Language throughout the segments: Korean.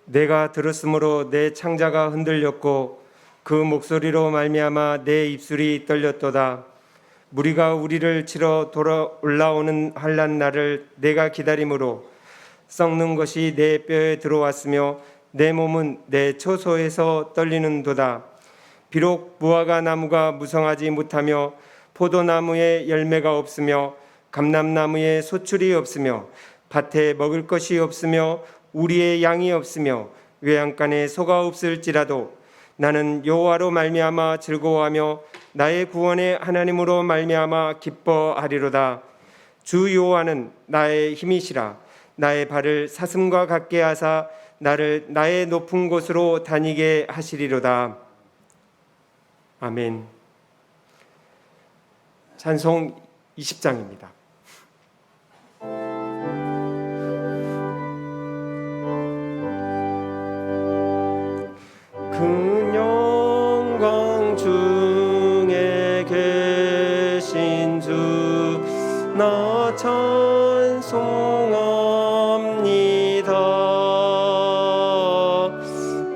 내가 들었으므로 내 창자가 흔들렸고 그 목소리로 말미암아 내 입술이 떨렸도다. 무리가 우리를 치러 돌아 올라오는 환난 날을 내가 기다림으로 썩는 것이 내 뼈에 들어왔으며 내 몸은 내 처소에서 떨리는도다. 비록 무화과 나무가 무성하지 못하며 포도나무에 열매가 없으며 감람나무에 소출이 없으며 밭에 먹을 것이 없으며 우리의 양이 없으며 외양간에 소가 없을지라도 나는 여호와로 말미암아 즐거워하며 나의 구원의 하나님으로 말미암아 기뻐하리로다. 주 여호와는 나의 힘이시라. 나의 발을 사슴과 같게 하사 나를 나의 높은 곳으로 다니게 하시리로다. 아멘. 찬송 20장입니다. 그 영광 중에 계신 주 나 찬송합니다.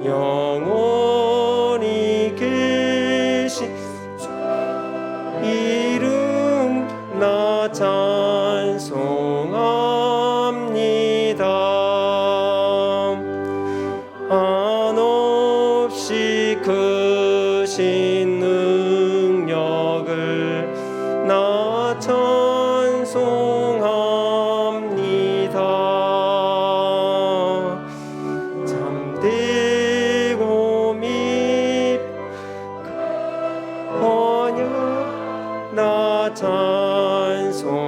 영원히 계신 주 이름 나 찬송합니다. 한없이 크신 능력을 나 찬송합니다. 잠들고 언약 나 찬송합니다.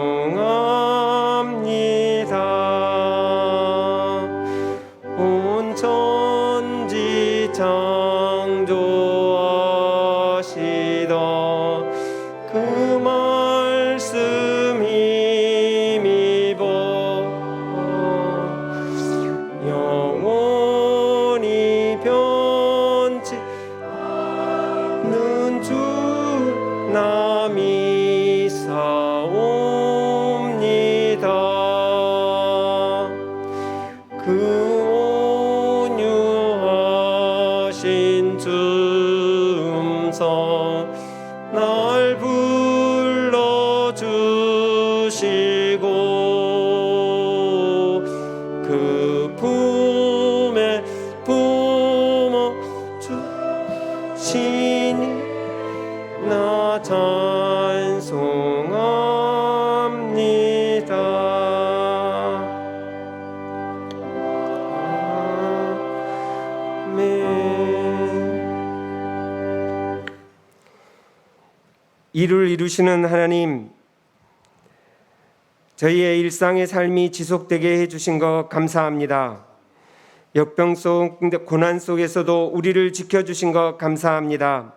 온 천지 창조하시던 그 말씀 힘입어 영원히 변치 않는 주 나 믿사옵니다. 그 온유하신 음성 날 불러주시고 그 품에 품어주시니 나 찬송합니다. 아멘. 이를 이루시는 하나님, 저희의 일상의 삶이 지속되게 해주신 것 감사합니다. 역병 속 고난 속에서도 우리를 지켜주신 것 감사합니다.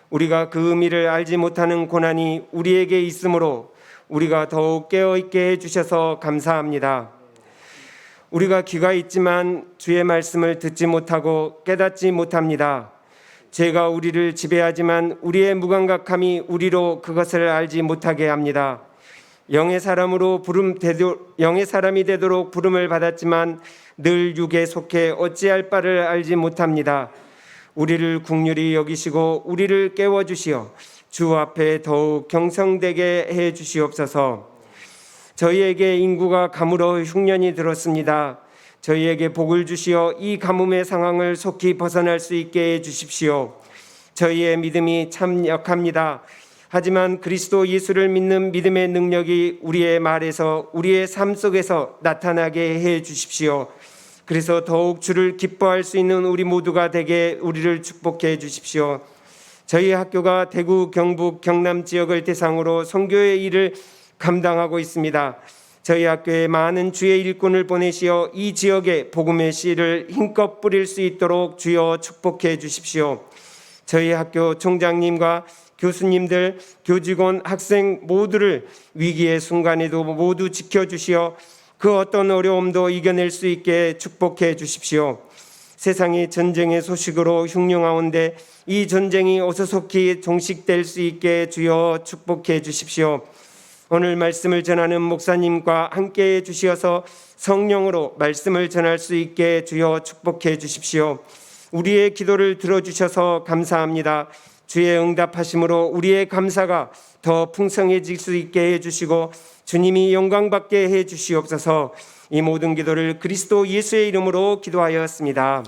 우리가 그 의미를 알지 못하는 고난이 우리에게 있으므로 우리가 더욱 깨어있게 해주셔서 감사합니다. 우리가 귀가 있지만 주의 말씀을 듣지 못하고 깨닫지 못합니다. 죄가 우리를 지배하지만 우리의 무감각함이 우리로 그것을 알지 못하게 합니다. 영의 사람이 되도록 부름을 받았지만 늘 육에 속해 어찌할 바를 알지 못합니다. 우리를 긍휼히 여기시고 우리를 깨워주시어 주 앞에 더욱 경성되게 해주시옵소서. 저희에게 인구가 가물어 흉년이 들었습니다. 저희에게 복을 주시어 이 가뭄의 상황을 속히 벗어날 수 있게 해주십시오. 저희의 믿음이 참 약합니다. 하지만 그리스도 예수를 믿는 믿음의 능력이 우리의 말에서 우리의 삶 속에서 나타나게 해주십시오. 그래서 더욱 주를 기뻐할 수 있는 우리 모두가 되게 우리를 축복해 주십시오. 저희 학교가 대구, 경북, 경남 지역을 대상으로 선교의 일을 감당하고 있습니다. 저희 학교에 많은 주의 일꾼을 보내시어 이 지역에 복음의 씨를 힘껏 뿌릴 수 있도록 주여 축복해 주십시오. 저희 학교 총장님과 교수님들, 교직원, 학생 모두를 위기의 순간에도 모두 지켜주시어 그 어떤 어려움도 이겨낼 수 있게 축복해 주십시오. 세상이 전쟁의 소식으로 흉흉하온데 이 전쟁이 어서속히 종식될 수 있게 주여 축복해 주십시오. 오늘 말씀을 전하는 목사님과 함께해 주시어서 성령으로 말씀을 전할 수 있게 주여 축복해 주십시오. 우리의 기도를 들어주셔서 감사합니다. 주의 응답하심으로 우리의 감사가 더 풍성해질 수 있게 해주시고 주님이 영광받게 해주시옵소서. 이 모든 기도를 그리스도 예수의 이름으로 기도하였습니다.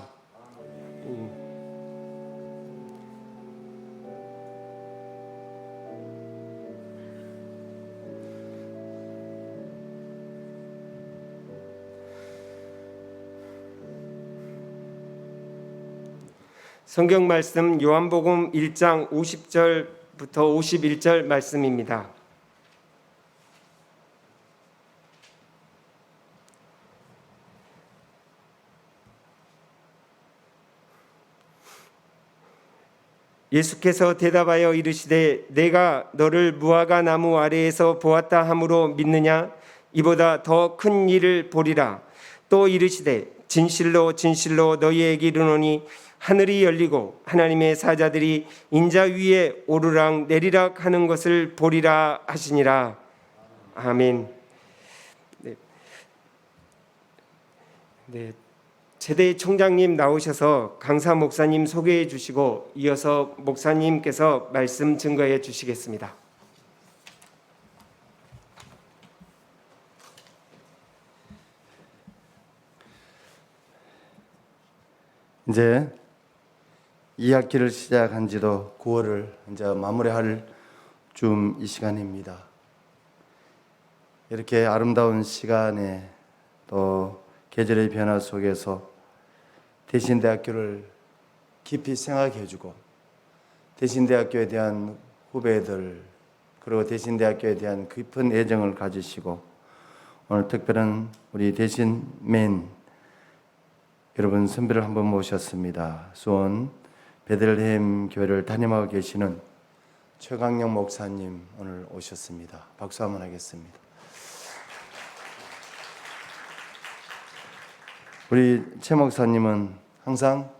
성경 말씀 요한복음 1장 50절부터 51절 말씀입니다. 예수께서 대답하여 이르시되 내가 너를 무화과 나무 아래에서 보았다 함으로 믿느냐? 이보다 더 큰 일을 보리라. 또 이르시되 진실로 진실로 너희에게 이르노니 하늘이 열리고 하나님의 사자들이 인자 위에 오르락 내리락 하는 것을 보리라 하시니라. 아멘. 네. 제대 총장님 나오셔서 강사 목사님 소개해 주시고 이어서 목사님께서 말씀 증거해 주시겠습니다. 이제 2학기를 시작한 지도 9월을 이제 마무리할 좀 이 시간입니다. 이렇게 아름다운 시간에 또 계절의 변화 속에서 대신대학교를 깊이 생각해주고 대신대학교에 대한 후배들 그리고 대신대학교에 대한 깊은 애정을 가지시고 오늘 특별한 우리 대신맨 여러분 선배를 한번 모셨습니다. 수원 베들레헴 교회를 담임하고 계시는 최강영 목사님 오늘 오셨습니다. 박수 한번 하겠습니다. 우리 최 목사님은 항상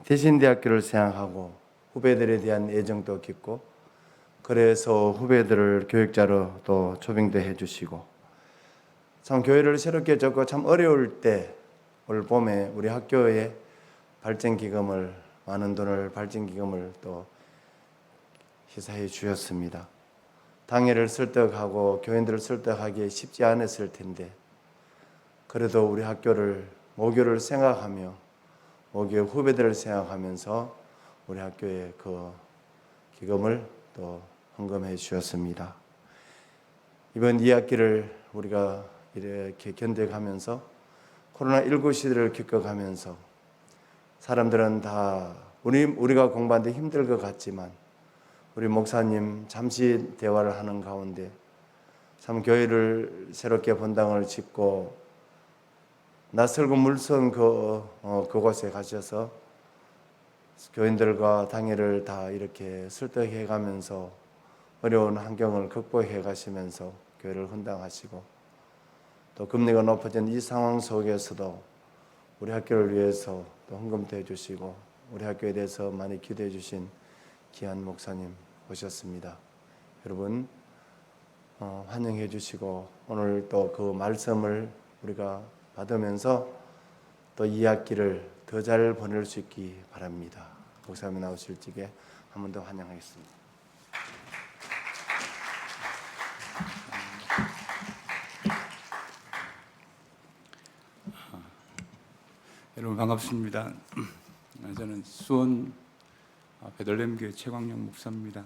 대신대학교를 생각하고 후배들에 대한 애정도 깊고 그래서 후배들을 교육자로 또 초빙도 해주시고 참 교회를 새롭게 접고 참 어려울 때 올 봄에 우리 학교에 발전기금을 많은 돈을 발전기금을 또 희사해 주셨습니다. 당회를 설득하고 교인들을 설득하기 쉽지 않았을 텐데 그래도 우리 학교를 모교를 생각하며 모교 후배들을 생각하면서 우리 학교에 그 기금을 또 헌금해 주셨습니다. 이번 2학기를 우리가 이렇게 견뎌가면서 코로나19 시대를 겪어가면서 사람들은 다 우리가 공부하는데 힘들 것 같지만 우리 목사님 잠시 대화를 하는 가운데 참 교회를 새롭게 본당을 짓고 낯설고 물선 그곳에 가셔서 교인들과 당회를 다 이렇게 설득해 가면서 어려운 환경을 극복해 가시면서 교회를 헌당하시고 또 금리가 높아진 이 상황 속에서도 우리 학교를 위해서 또 헌금도 해주시고 우리 학교에 대해서 많이 기도해 주신 귀한 목사님 오셨습니다. 여러분 환영해 주시고 오늘 또 그 말씀을 우리가 받으면서 또 2학기를 더 잘 보낼 수 있기 바랍니다. 목사님 나오실 적에 한 번 더 환영하겠습니다. 여러분 반갑습니다. 저는 수원 베들레헴 교회 최광영 목사입니다.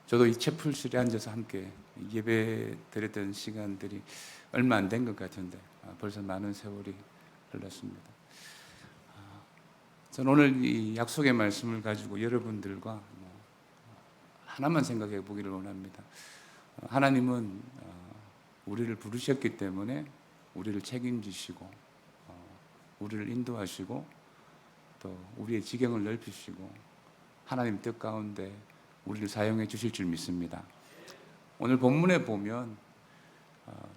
저도 이 채플실에 앉아서 함께 예배 드렸던 시간들이 얼마 안 된 것 같은데 벌써 많은 세월이 흘렀습니다. 저는 오늘 이 약속의 말씀을 가지고 여러분들과 하나만 생각해 보기를 원합니다. 하나님은 우리를 부르셨기 때문에 우리를 책임지시고 우리를 인도하시고 또 우리의 지경을 넓히시고 하나님 뜻 가운데 우리를 사용해 주실 줄 믿습니다. 오늘 본문에 보면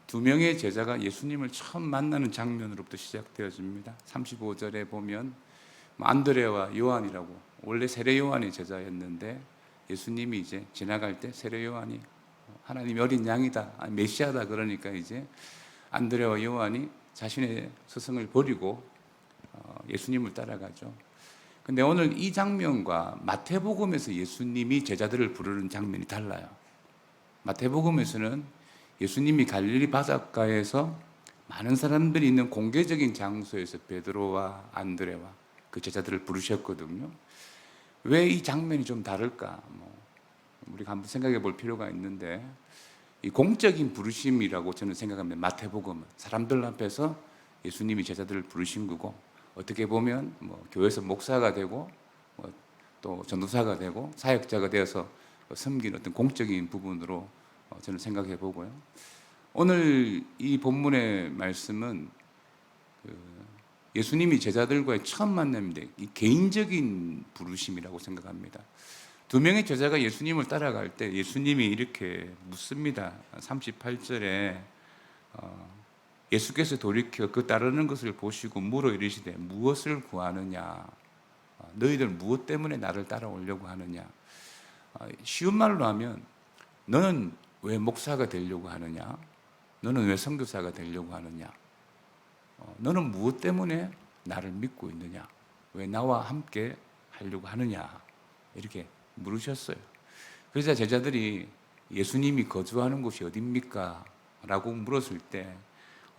두 명의 제자가 예수님을 처음 만나는 장면으로부터 시작되어집니다. 35절에 보면 안드레와 요한이라고 원래 세례 요한의 제자였는데 예수님이 이제 지나갈 때 세례 요한이 하나님이 어린 양이다, 메시아다 그러니까 이제 안드레와 요한이 자신의 스승을 버리고 예수님을 따라가죠. 근데 오늘 이 장면과 마태복음에서 예수님이 제자들을 부르는 장면이 달라요. 마태복음에서는 예수님이 갈릴리 바닷가에서 많은 사람들이 있는 공개적인 장소에서 베드로와 안드레와 그 제자들을 부르셨거든요. 왜 이 장면이 좀 다를까? 우리가 한번 생각해 볼 필요가 있는데, 이 공적인 부르심이라고 저는 생각합니다. 마태복음은 사람들 앞에서 예수님이 제자들을 부르신 거고, 어떻게 보면 교회에서 목사가 되고 또 전도사가 되고 사역자가 되어서 섬기는 어떤 공적인 부분으로 저는 생각해 보고요. 오늘 이 본문의 말씀은 예수님이 제자들과의 처음 만남인데 이 개인적인 부르심이라고 생각합니다. 두 명의 제자가 예수님을 따라갈 때 예수님이 이렇게 묻습니다. 38절에 예수께서 돌이켜 그 따르는 것을 보시고 물어 이르시되 무엇을 구하느냐? 너희들 무엇 때문에 나를 따라오려고 하느냐? 쉬운 말로 하면 너는 왜 목사가 되려고 하느냐? 너는 왜 선교사가 되려고 하느냐? 너는 무엇 때문에 나를 믿고 있느냐? 왜 나와 함께 하려고 하느냐? 이렇게 물으셨어요. 그래서 제자들이 예수님이 거주하는 곳이 어디입니까? 라고 물었을 때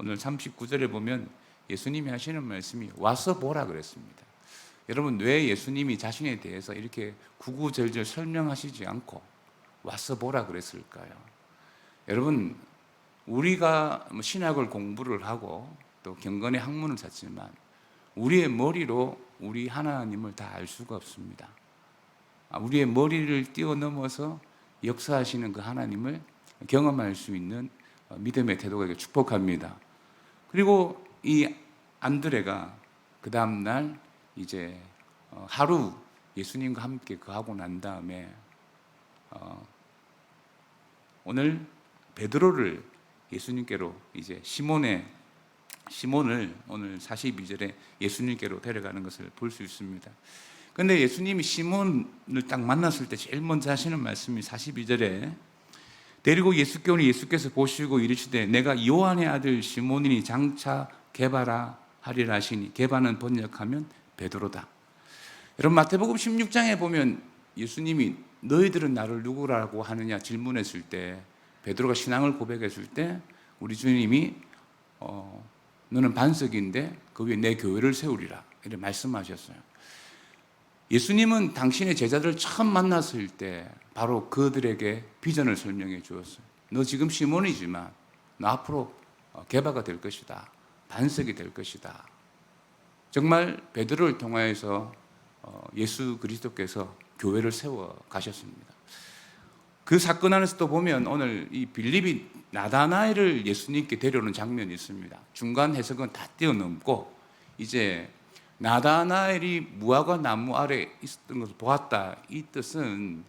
오늘 39절에 보면 예수님이 하시는 말씀이 와서 보라 그랬습니다. 여러분, 왜 예수님이 자신에 대해서 이렇게 구구절절 설명하시지 않고 와서 보라 그랬을까요? 여러분, 우리가 신학을 공부를 하고 또 경건의 학문을 찾지만 우리의 머리로 우리 하나님을 다 알 수가 없습니다. 우리의 머리를 뛰어넘어서 역사하시는 그 하나님을 경험할 수 있는 믿음의 태도가 축복합니다. 그리고 이 안드레가 그 다음날 이제 하루 예수님과 함께 거하고 난 다음에 오늘 베드로를 예수님께로 이제 시몬을 오늘 42절에 예수님께로 데려가는 것을 볼 수 있습니다. 그런데 예수님이 시몬을 딱 만났을 때 제일 먼저 하시는 말씀이 42절에 데리고 예수께 오니 예수께서 보시고 이르시되 내가 요한의 아들 시몬이니 장차 게바라 하리라 하시니, 게바는 번역하면 베드로다. 여러분, 마태복음 16장에 보면 예수님이 너희들은 나를 누구라고 하느냐 질문했을 때 베드로가 신앙을 고백했을 때 우리 주님이 너는 반석인데 그 위에 내 교회를 세우리라 이렇게 말씀하셨어요. 예수님은 당신의 제자들을 처음 만났을 때 바로 그들에게 비전을 설명해 주었어요. 너 지금 시몬이지만 너 앞으로 게바가 될 것이다. 반석이 될 것이다. 정말 베드로를 통하여서 예수 그리스도께서 교회를 세워 가셨습니다. 그 사건 안에서 또 보면 오늘 이 빌립이 나다나엘을 예수님께 데려오는 장면이 있습니다. 중간 해석은 다 뛰어넘고 이제 나다나엘이 무화과 나무 아래 있었던 것을 보았다. 이 뜻은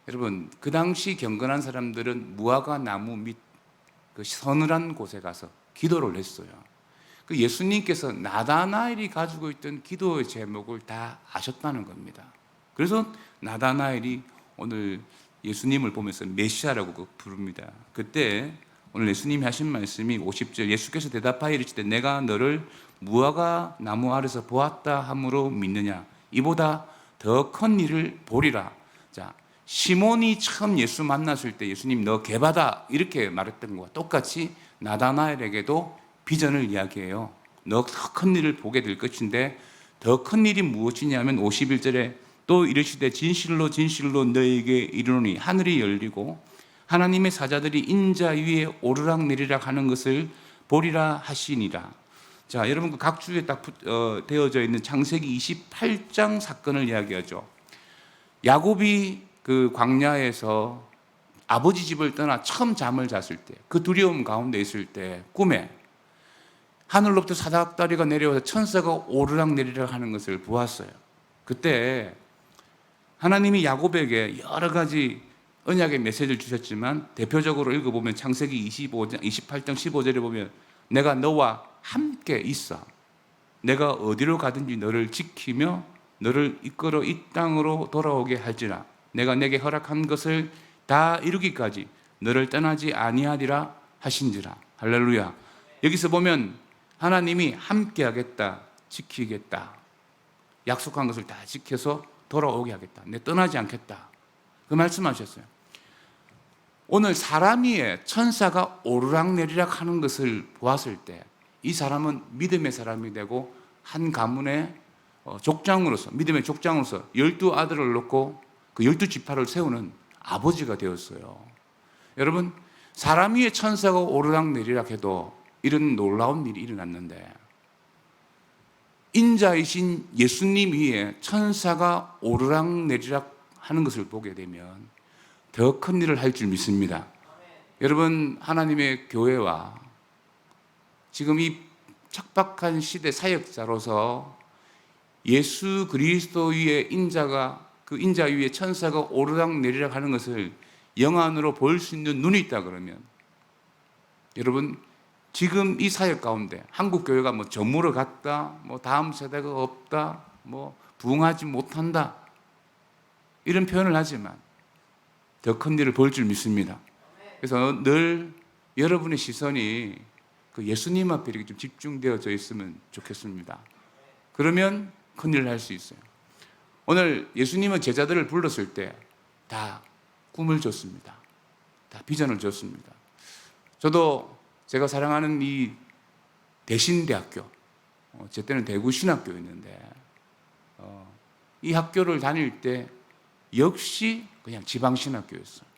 여러분, 그 당시 경건한 사람들은 무화과 나무 밑 그 서늘한 곳에 가서 기도를 했어요. 그 예수님께서 나다나엘이 가지고 있던 기도의 제목을 다 아셨다는 겁니다. 그래서 나다나엘이 오늘 예수님을 보면서 메시아라고 부릅니다. 그때 오늘 예수님이 하신 말씀이 50절 예수께서 대답하여 이르시되 내가 너를 무화과 나무 아래서 보았다 함으로 믿느냐? 이보다 더 큰 일을 보리라. 자, 시몬이 처음 예수 만났을 때 예수님 너 게바다 이렇게 말했던 것과 똑같이 나다나엘에게도 비전을 이야기해요. 너 더 큰 일을 보게 될 것인데 더 큰 일이 무엇이냐면 51절에 또 이르시되 진실로 진실로 너에게 이르노니 하늘이 열리고 하나님의 사자들이 인자 위에 오르락내리락 하는 것을 보리라 하시니라. 자, 여러분, 그 각 주에 딱 되어져 있는 창세기 28장 사건을 이야기하죠. 야곱이 그 광야에서 아버지 집을 떠나 처음 잠을 잤을 때, 그 두려움 가운데 있을 때 꿈에 하늘로부터 사닥다리가 내려와서 천사가 오르락내리락 하는 것을 보았어요. 그때 하나님이 야곱에게 여러 가지 언약의 메시지를 주셨지만 대표적으로 읽어보면 창세기 28장 15절에 보면 내가 너와 함께 있어. 내가 어디로 가든지 너를 지키며 너를 이끌어 이 땅으로 돌아오게 할지라. 내가 내게 허락한 것을 다 이루기까지 너를 떠나지 아니하리라 하신지라. 할렐루야. 여기서 보면 하나님이 함께 하겠다, 지키겠다, 약속한 것을 다 지켜서 돌아오게 하겠다, 내 떠나지 않겠다, 그 말씀하셨어요. 오늘 사람 위에 천사가 오르락내리락 하는 것을 보았을 때 이 사람은 믿음의 사람이 되고 한 가문의 족장으로서, 믿음의 족장으로서 12아들을 놓고 그 12지파를 세우는 아버지가 되었어요. 여러분, 사람 위에 천사가 오르락내리락 해도 이런 놀라운 일이 일어났는데 인자이신 예수님 위에 천사가 오르락내리락 하는 것을 보게 되면 더 큰 일을 할 줄 믿습니다. 여러분, 하나님의 교회와 지금 이 척박한 시대 사역자로서 예수 그리스도 위에 인자가, 그 인자 위에 천사가 오르락내리락 하는 것을 영안으로 볼 수 있는 눈이 있다 그러면, 여러분, 지금 이 사역 가운데 한국 교회가 뭐 저물어 갔다, 뭐 다음 세대가 없다, 뭐 부흥하지 못한다, 이런 표현을 하지만 더 큰 일을 볼 줄 믿습니다. 그래서 늘 여러분의 시선이 그 예수님 앞에 이렇게 좀 집중되어져 있으면 좋겠습니다. 그러면 큰 일을 할 수 있어요. 오늘 예수님은 제자들을 불렀을 때 다 꿈을 줬습니다. 다 비전을 줬습니다. 저도 제가 사랑하는 이 대신대학교, 제 때는 대구신학교였는데 이 학교를 다닐 때 역시 그냥 지방신학교였어요.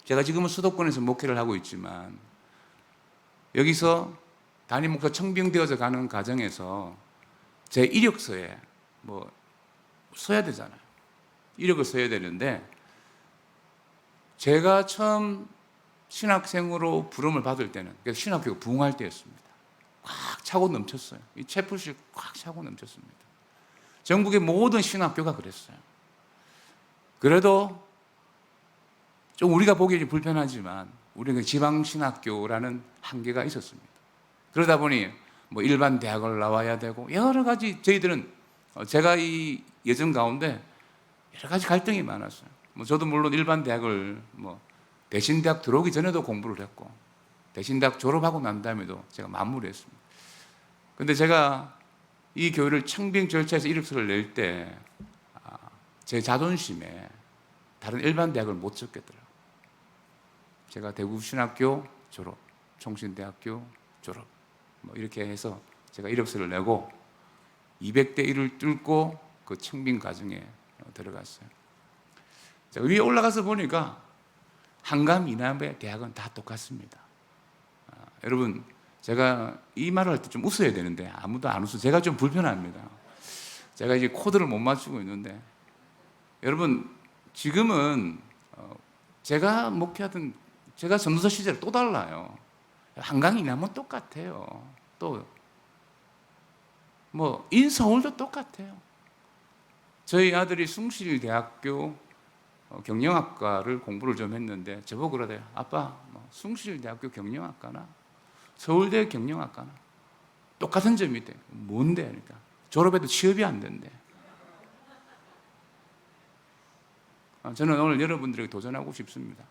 제가 지금은 수도권에서 목회를 하고 있지만 여기서 담임 목사 청빙되어져 가는 과정에서 제 이력서에 뭐 써야 되잖아요. 이력을 써야 되는데 제가 처음 신학생으로 부름을 받을 때는, 그래서 신학교가 부흥할 때였습니다. 꽉 차고 넘쳤어요. 이 채플실 꽉 차고 넘쳤습니다. 전국의 모든 신학교가 그랬어요. 그래도 좀 우리가 보기에 불편하지만 우리는 지방신학교라는 한계가 있었습니다. 그러다 보니 뭐 일반 대학을 나와야 되고 여러 가지, 저희들은 제가 이 예전 가운데 여러 가지 갈등이 많았어요. 뭐 저도 물론 일반 대학을 뭐 대신대학 들어오기 전에도 공부를 했고 대신대학 졸업하고 난 다음에도 제가 마무리했습니다. 근데 제가 이 교회를 청빙 절차에서 이력서를 낼 때 제 자존심에 다른 일반 대학을 못 적겠더라고요. 제가 대구신학교 졸업, 총신대학교 졸업, 뭐 이렇게 해서 제가 이력서를 내고 200대 1을 뚫고 그 청빙 과정에 들어갔어요. 제가 위에 올라가서 보니까 한감 이남의 대학은 다 똑같습니다. 여러분, 제가 이 말을 할 때 좀 웃어야 되는데 아무도 안 웃어. 제가 좀 불편합니다. 제가 이제 코드를 못 맞추고 있는데, 여러분, 지금은 제가 목회하던, 제가 전도사 시절에 또 달라요. 한강 이남은 똑같아요. 또 뭐 인서울도 똑같아요. 저희 아들이 숭실대학교 경영학과를 공부를 좀 했는데 저보고 그러대요. 아빠, 뭐 숭실대학교 경영학과나 서울대 경영학과나 똑같은 점이 있대. 뭔데? 그러니까 졸업해도 취업이 안 된대. 저는 오늘 여러분들에게 도전하고 싶습니다.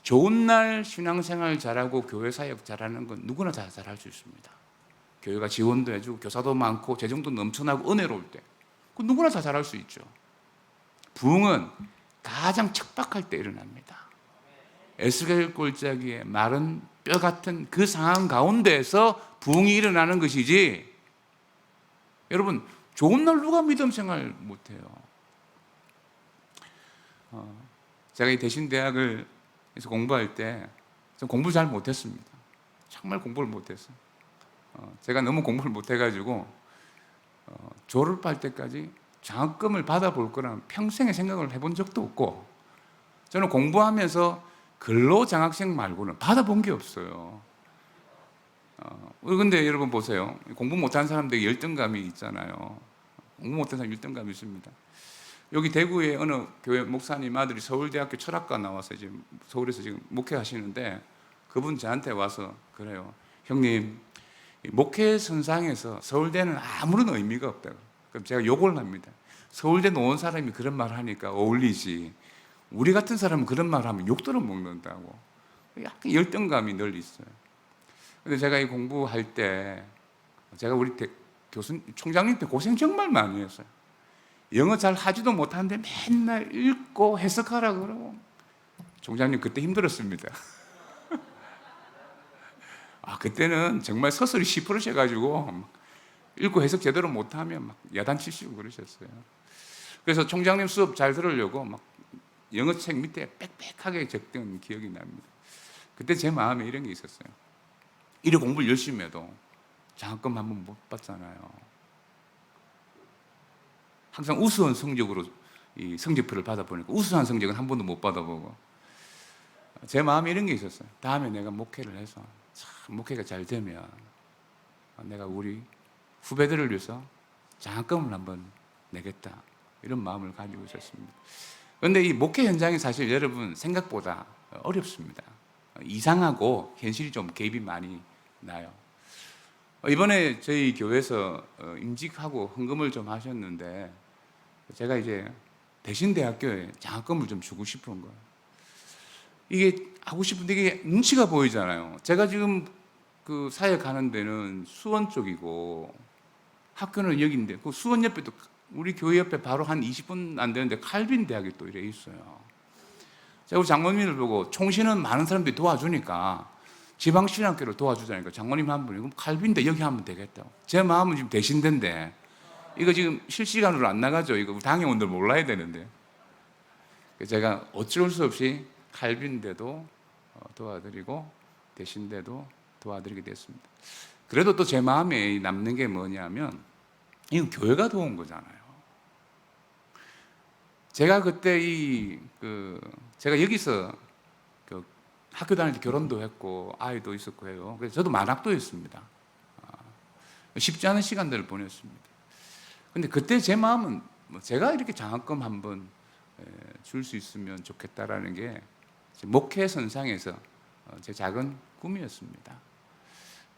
좋은 날 신앙생활 잘하고 교회 사역 잘하는 건 누구나 다 잘할 수 있습니다. 교회가 지원도 해주고 교사도 많고 재정도 넘쳐나고 은혜로울 때 그 누구나 다 잘할 수 있죠. 부흥은 가장 척박할 때 일어납니다. 에스겔 골짜기에 마른 뼈 같은 그 상황 가운데에서 부흥이 일어나는 것이지, 여러분, 좋은 날 누가 믿음 생활 못해요? 제가 이 대신대학을 에서 공부할 때 공부를 잘 못했습니다. 정말 공부를 못했어요. 제가 너무 공부를 못해가지고 졸업할 때까지 장학금을 받아볼 거라는 평생의 생각을 해본 적도 없고, 저는 공부하면서 근로장학생 말고는 받아본 게 없어요. 그런데 여러분 보세요. 공부 못한 사람들이 열등감이 있잖아요. 공부 못한 사람 열등감이 있습니다. 여기 대구에 어느 교회 목사님 아들이 서울대학교 철학과 나와서 지금 서울에서 지금 목회하시는데, 그분 저한테 와서 그래요. 형님, 목회 선상에서 서울대는 아무런 의미가 없다고. 그럼 제가 욕을 합니다. 서울대 나온 사람이 그런 말을 하니까 어울리지, 우리 같은 사람은 그런 말을 하면 욕들어 먹는다고. 약간 열등감이 늘 있어요. 근데 제가 이 공부할 때 제가 우리 총장님 때 고생 정말 많이 했어요. 영어 잘 하지도 못하는데 맨날 읽고 해석하라 그러고. 총장님 그때 힘들었습니다. 그때는 정말 서술이 시퍼르셔가지고 읽고 해석 제대로 못하면 막 야단치시고 그러셨어요. 그래서 총장님 수업 잘 들으려고 막 영어책 밑에 빽빽하게 적던 기억이 납니다. 그때 제 마음에 이런 게 있었어요. 이래 공부를 열심히 해도 장학금 한 번 못 받잖아요. 항상 우수한 성적으로 이 성적표를 받아보니까 우수한 성적은 한 번도 못 받아보고, 제 마음에 이런 게 있었어요. 다음에 내가 목회를 해서 참 목회가 잘 되면 내가 우리 후배들을 위해서 장학금을 한번 내겠다, 이런 마음을 가지고 있었습니다. 그런데 이 목회 현장이 사실 여러분 생각보다 어렵습니다. 이상하고 현실이 좀 갭이 많이 나요. 이번에 저희 교회에서 임직하고 헌금을 좀 하셨는데, 제가 이제 대신대학교에 장학금을 좀 주고 싶은 거예요. 이게 하고 싶은데 이게 눈치가 보이잖아요. 제가 지금 그 사역 가는 데는 수원 쪽이고 학교는 여기인데, 그 수원 옆에도 우리 교회 옆에 바로 한 20분 안 되는데 칼빈 대학이 또 이래 있어요. 제가 우리 장모님을 보고 총신은 많은 사람들이 도와주니까 지방신학교를 도와주자니까 장모님 한 분이 그럼 칼빈대 여기 하면 되겠다고. 제 마음은 지금 대신대인데 이거 지금 실시간으로 안 나가죠. 이거 당회원들 몰라야 되는데. 제가 어쩔 수 없이 칼빈대도 도와드리고 대신대도 도와드리게 됐습니다. 그래도 또 제 마음에 남는 게 뭐냐면 이건 교회가 도운 거잖아요. 제가 그때 제가 여기서 학교 다닐 때 결혼도 했고 아이도 있었고 해요. 그래서 저도 만학도 했습니다. 쉽지 않은 시간들을 보냈습니다. 근데 그때 제 마음은 제가 이렇게 장학금 한번 줄 수 있으면 좋겠다라는 게 목회 선상에서 제 작은 꿈이었습니다.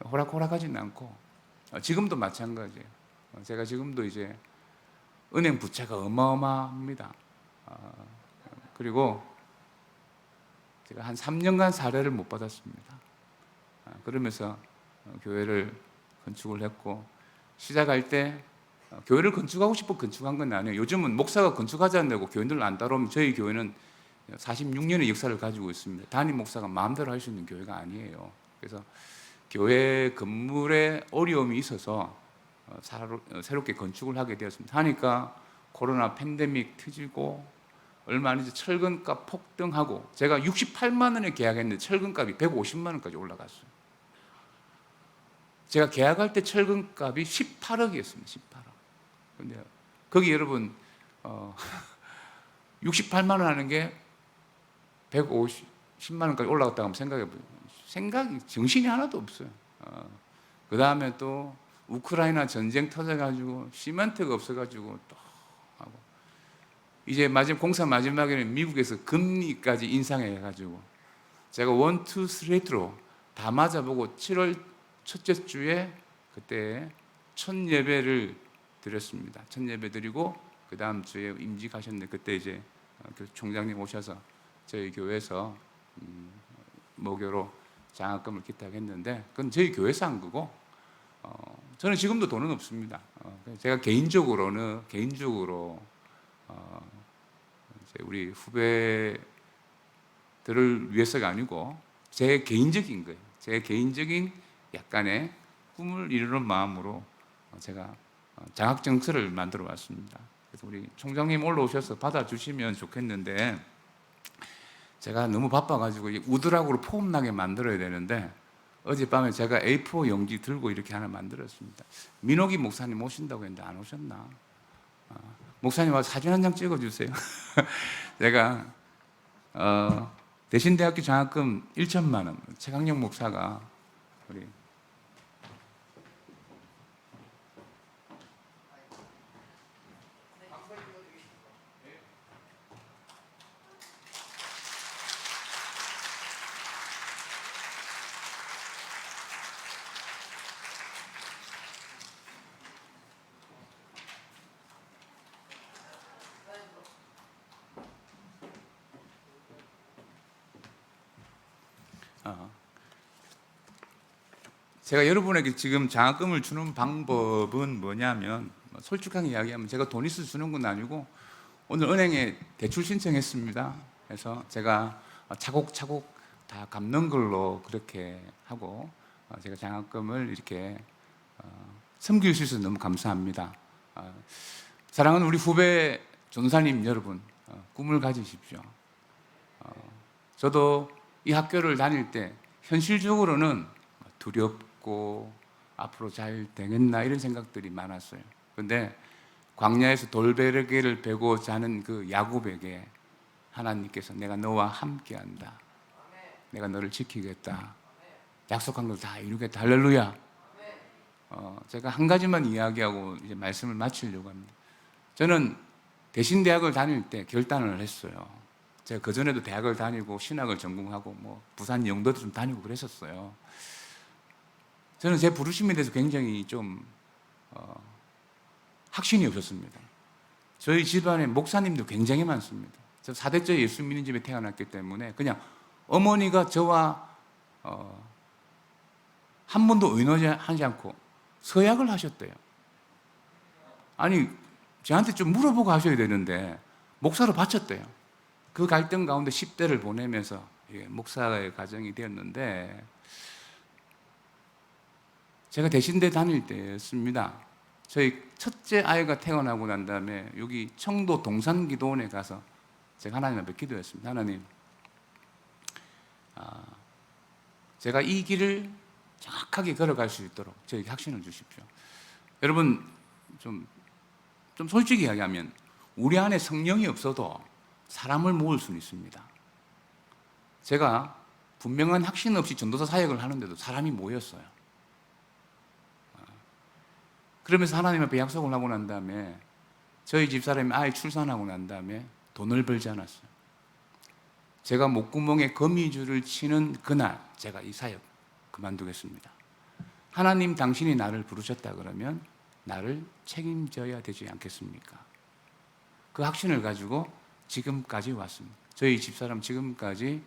호락호락하지는 않고 지금도 마찬가지예요. 제가 지금도 이제 은행 부채가 어마어마합니다. 그리고 제가 한 3년간 사례를 못 받았습니다. 그러면서 교회를 건축을 했고, 시작할 때 교회를 건축하고 싶어 건축한 건 아니에요. 요즘은 목사가 건축하자고 교인들 안 따라오면 저희 교회는 46년의 역사를 가지고 있습니다. 담임 목사가 마음대로 할 수 있는 교회가 아니에요. 그래서 교회 건물에 어려움이 있어서 새롭게 건축을 하게 되었습니다. 하니까 코로나 팬데믹 터지고 얼마 안 이제 철근값 폭등하고, 제가 68만 원에 계약했는데 철근값이 150만 원까지 올라갔어요. 제가 계약할 때 철근값이 18억이었습니다. 18억. 근데 거기 여러분 68만 원 하는 게 150만 원까지 올라갔다고 한번 생각해 보세요. 정신이 하나도 없어요. 그 다음에 또 우크라이나 전쟁 터져가지고 시멘트가 없어가지고 또 하고, 이제 공사 마지막에는 미국에서 금리까지 인상해가지고 제가 1, 2, 3로 다 맞아보고 7월 첫째 주에 그때 첫 예배를 드렸습니다. 첫 예배 드리고 그 다음 주에 임직하셨는데, 그때 이제 총장님 오셔서 저희 교회에서 모교로 장학금을 기탁했는데, 그건 저희 교회에서 한 거고, 저는 지금도 돈은 없습니다. 제가 개인적으로 이제 우리 후배들을 위해서가 아니고 제 개인적인 거예요. 제 개인적인 약간의 꿈을 이루는 마음으로 제가 장학증서를 만들어 왔습니다. 그래서 우리 총장님 올라오셔서 받아주시면 좋겠는데, 제가 너무 바빠가지고 우드락으로 폼나게 만들어야 되는데 어젯밤에 제가 A4 용지 들고 이렇게 하나 만들었습니다. 민옥이 목사님 오신다고 했는데 안 오셨나? 목사님 와서 사진 한 장 찍어주세요. 제가 대신대학교 장학금 1천만 원, 최강영 목사가 우리 제가 여러분에게 지금 장학금을 주는 방법은 뭐냐면, 솔직하게 이야기하면 제가 돈 있어서 주는 건 아니고 오늘 은행에 대출 신청했습니다. 그래서 제가 차곡차곡 다 갚는 걸로 그렇게 하고 제가 장학금을 이렇게 섬길 수 있어서 너무 감사합니다. 사랑하는 우리 후배 전도사님 여러분, 꿈을 가지십시오. 저도 이 학교를 다닐 때 현실적으로는 두렵고 앞으로 잘 되겠나 이런 생각들이 많았어요. 그런데 광야에서 돌베개를 베고 자는 그 야곱에게 하나님께서 내가 너와 함께한다, 내가 너를 지키겠다, 약속한 걸 다 이루겠다, 할렐루야. 제가 한 가지만 이야기하고 이제 말씀을 마치려고 합니다. 저는 대신대학을 다닐 때 결단을 했어요. 제가 그전에도 대학을 다니고 신학을 전공하고 뭐 부산 영도도 좀 다니고 그랬었어요. 저는 제 부르심에 대해서 굉장히 좀 확신이 없었습니다. 저희 집안에 목사님도 굉장히 많습니다. 저 4대째 예수 믿는 집에 태어났기 때문에 그냥 어머니가 저와 한 번도 의논하지 않고 서약을 하셨대요. 아니, 저한테 좀 물어보고 하셔야 되는데 목사로 바쳤대요. 그 갈등 가운데 10대를 보내면서 목사의 가정이 되었는데, 제가 대신대 다닐 때였습니다. 저희 첫째 아이가 태어나고 난 다음에 여기 청도 동산기도원에 가서 제가 하나님 앞에 기도했습니다. 하나님, 제가 이 길을 정확하게 걸어갈 수 있도록 저에게 확신을 주십시오. 여러분, 좀 솔직히 이야기하면 우리 안에 성령이 없어도 사람을 모을 수는 있습니다. 제가 분명한 확신 없이 전도사 사역을 하는데도 사람이 모였어요. 그러면서 하나님 앞에 약속을 하고 난 다음에 저희 집사람이 아이 출산하고 난 다음에 돈을 벌지 않았어요. 제가 목구멍에 거미줄을 치는 그날 제가 이 사역 그만두겠습니다. 하나님, 당신이 나를 부르셨다 그러면 나를 책임져야 되지 않겠습니까? 그 확신을 가지고 지금까지 왔습니다. 저희 집사람 지금까지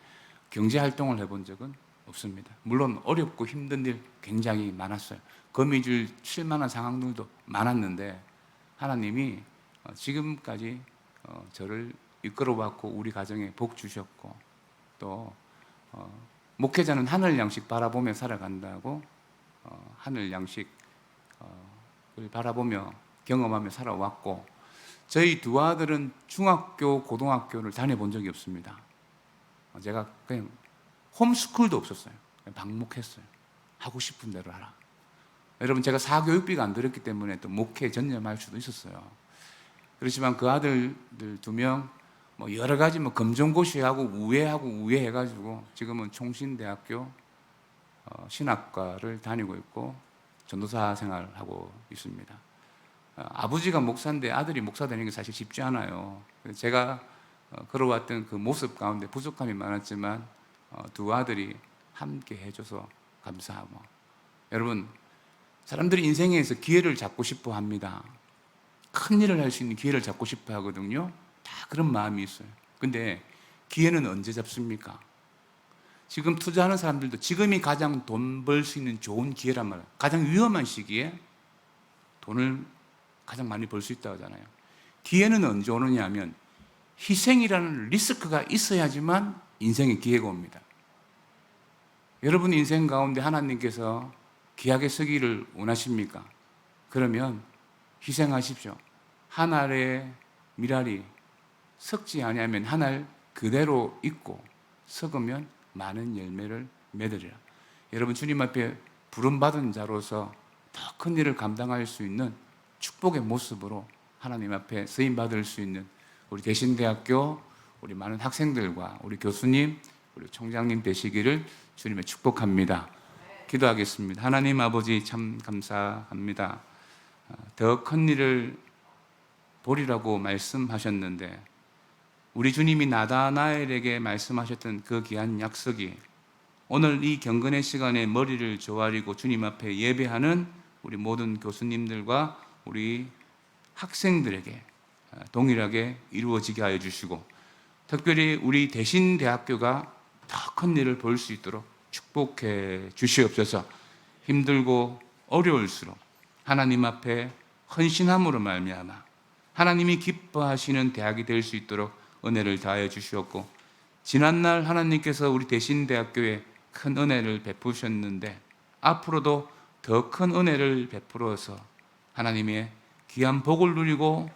경제활동을 해본 적은 없습니다. 물론 어렵고 힘든 일 굉장히 많았어요. 거미줄 칠 만한 상황들도 많았는데 하나님이 지금까지 저를 이끌어왔고 우리 가정에 복 주셨고, 또 목회자는 하늘 양식 바라보며 살아간다고 하늘 양식을 바라보며 경험하며 살아왔고, 저희 두 아들은 중학교, 고등학교를 다녀본 적이 없습니다. 제가 그냥 홈스쿨도 없었어요. 그냥 방목했어요. 하고 싶은 대로 하라. 여러분, 제가 사교육비가 안 들었기 때문에 또 목회에 전념할 수도 있었어요. 그렇지만 그 아들들 2명 뭐 여러 가지 뭐 검정고시하고 우회 해가지고 지금은 총신대학교 신학과를 다니고 있고 전도사 생활을 하고 있습니다. 아버지가 목사인데 아들이 목사 되는 게 사실 쉽지 않아요. 제가 걸어왔던 그 모습 가운데 부족함이 많았지만 두 아들이 함께 해줘서 감사하고, 여러분, 사람들이 인생에서 기회를 잡고 싶어 합니다. 큰 일을 할 수 있는 기회를 잡고 싶어 하거든요. 다 그런 마음이 있어요. 근데 기회는 언제 잡습니까? 지금 투자하는 사람들도 지금이 가장 돈 벌 수 있는 좋은 기회란 말이에요. 가장 위험한 시기에 돈을 가장 많이 벌 수 있다고 하잖아요. 기회는 언제 오느냐 하면 희생이라는 리스크가 있어야지만 인생의 기회가 옵니다. 여러분 인생 가운데 하나님께서 귀하게 쓰기를 원하십니까? 그러면 희생하십시오. 한 알의 밀알이 썩지 아니하면 한 알 그대로 있고 썩으면 많은 열매를 맺으리라. 여러분, 주님 앞에 부름받은 자로서 더 큰 일을 감당할 수 있는 축복의 모습으로 하나님 앞에 쓰임받을 수 있는 우리 대신대학교 우리 많은 학생들과 우리 교수님, 우리 총장님 되시기를 주님의 축복합니다. 기도하겠습니다. 하나님 아버지, 참 감사합니다. 더 큰 일을 보리라고 말씀하셨는데 우리 주님이 나다나엘에게 말씀하셨던 그 귀한 약속이 오늘 이 경건의 시간에 머리를 조아리고 주님 앞에 예배하는 우리 모든 교수님들과 우리 학생들에게 동일하게 이루어지게 하여 주시고, 특별히 우리 대신대학교가 더 큰 일을 볼 수 있도록 축복해 주시옵소서. 힘들고 어려울수록 하나님 앞에 헌신함으로 말미암아 하나님이 기뻐하시는 대학이 될 수 있도록 은혜를 다하여 주시었고, 지난날 하나님께서 우리 대신대학교에 큰 은혜를 베푸셨는데 앞으로도 더 큰 은혜를 베풀어서 하나님의 귀한 복을 누리고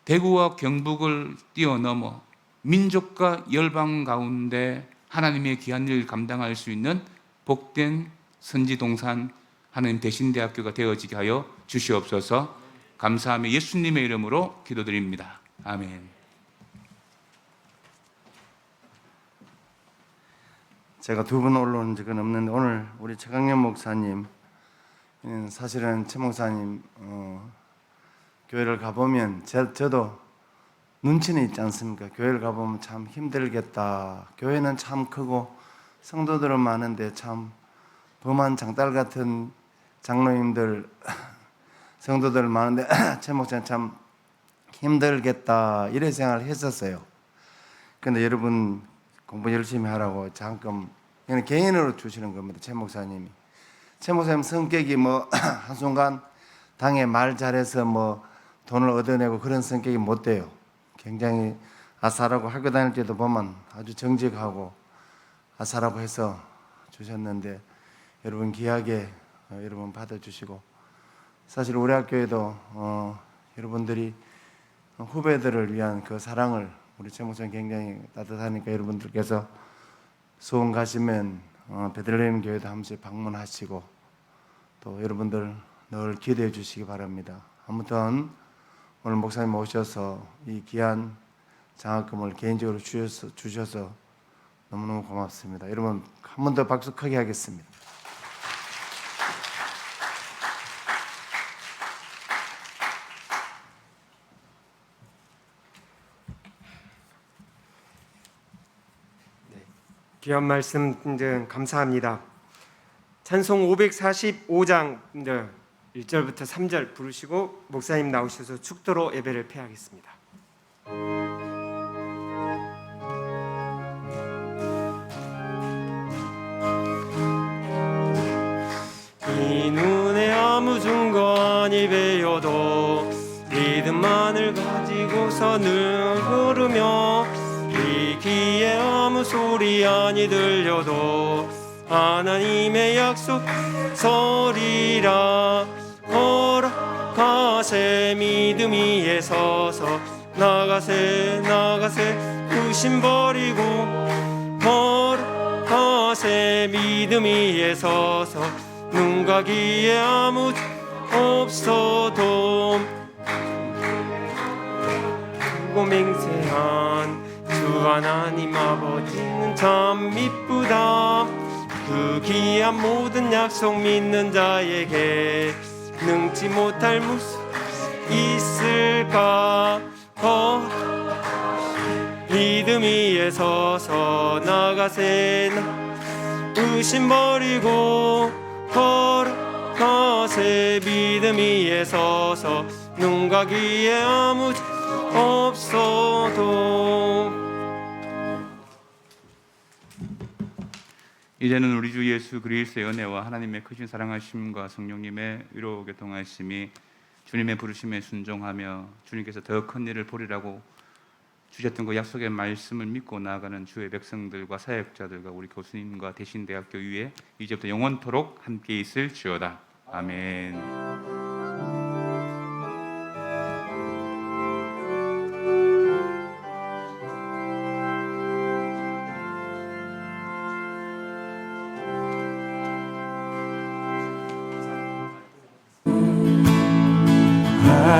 대구와 경북을 뛰어넘어 민족과 열방 가운데 하나님의 귀한 일을 감당할 수 있는 복된 선지동산 하나님 대신대학교가 되어지게 하여 주시옵소서. 감사하며 예수님의 이름으로 기도드립니다. 아멘. 제가 두 번 올라온 적은 없는데 오늘 우리 최강년 목사님, 사실은 최 목사님 교회를 가보면 저도 눈치는 있지 않습니까? 교회를 가보면 참 힘들겠다. 교회는 참 크고 성도들은 많은데 참 범한 장딸 같은 장로님들, 성도들 많은데 최 목사님 참 힘들겠다 이런 생각을 했었어요. 근데 여러분 공부 열심히 하라고 잠깐 그냥 개인으로 주시는 겁니다. 최 목사님이. 최 목사님 성격이 뭐 한순간 당에 말 잘해서 뭐 돈을 얻어내고 그런 성격이 못 돼요. 굉장히 아사라고 학교 다닐 때도 보면 아주 정직하고 아사라고 해서 주셨는데 여러분 귀하게 여러분 받아주시고, 사실 우리 학교에도 여러분들이 후배들을 위한 그 사랑을 우리 최 목사님 굉장히 따뜻하니까 여러분들께서 수원 가시면 베들레헴 교회도 한 번씩 방문하시고 또 여러분들 늘 기대해 주시기 바랍니다. 아무튼 오늘 목사님 오셔서 이 귀한 장학금을 개인적으로 주셔서 너무너무 고맙습니다. 여러분 한 번 더 박수 크게 하겠습니다. 귀한 말씀 감사합니다. 찬송 545장 1절부터 3절 부르시고 목사님 나오셔서 축도로 예배를 폐하겠습니다. 이 눈에 아무 증거 아니 배워도 믿음만을 가지고서 늘 흐르며, 이 귀에 아무 소리 아니 들려도 하나님의 약속 서리라. 걸어가세 믿음 위에 서서 나가세 의심 버리고, 걸어가세 믿음 위에 서서 눈과 귀에 아무 없어도 맹세한 주 하나님 아버지는 참 미쁘다. 그 귀한 모든 약속 믿는 자에게 능치 못할 무슨 있을까. 믿음 위에 서서 나가세 의심 버리고, 걸어가세 믿음 위에 서서 눈과 귀에 아무 없어도. 이제는 우리 주 예수 그리스도의 은혜와 하나님의 크신 사랑하심과 성령님의 위로 교통하심이 주님의 부르심에 순종하며 주님께서 더 큰 일을 보리라고 주셨던 그 약속의 말씀을 믿고 나아가는 주의 백성들과 사역자들과 우리 교수님과 대신대학교 위에 이제부터 영원토록 함께 있을지어다. 아멘.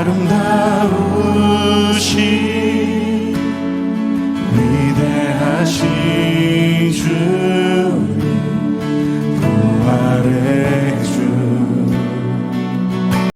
아름다우신 위대하신 주님 부활의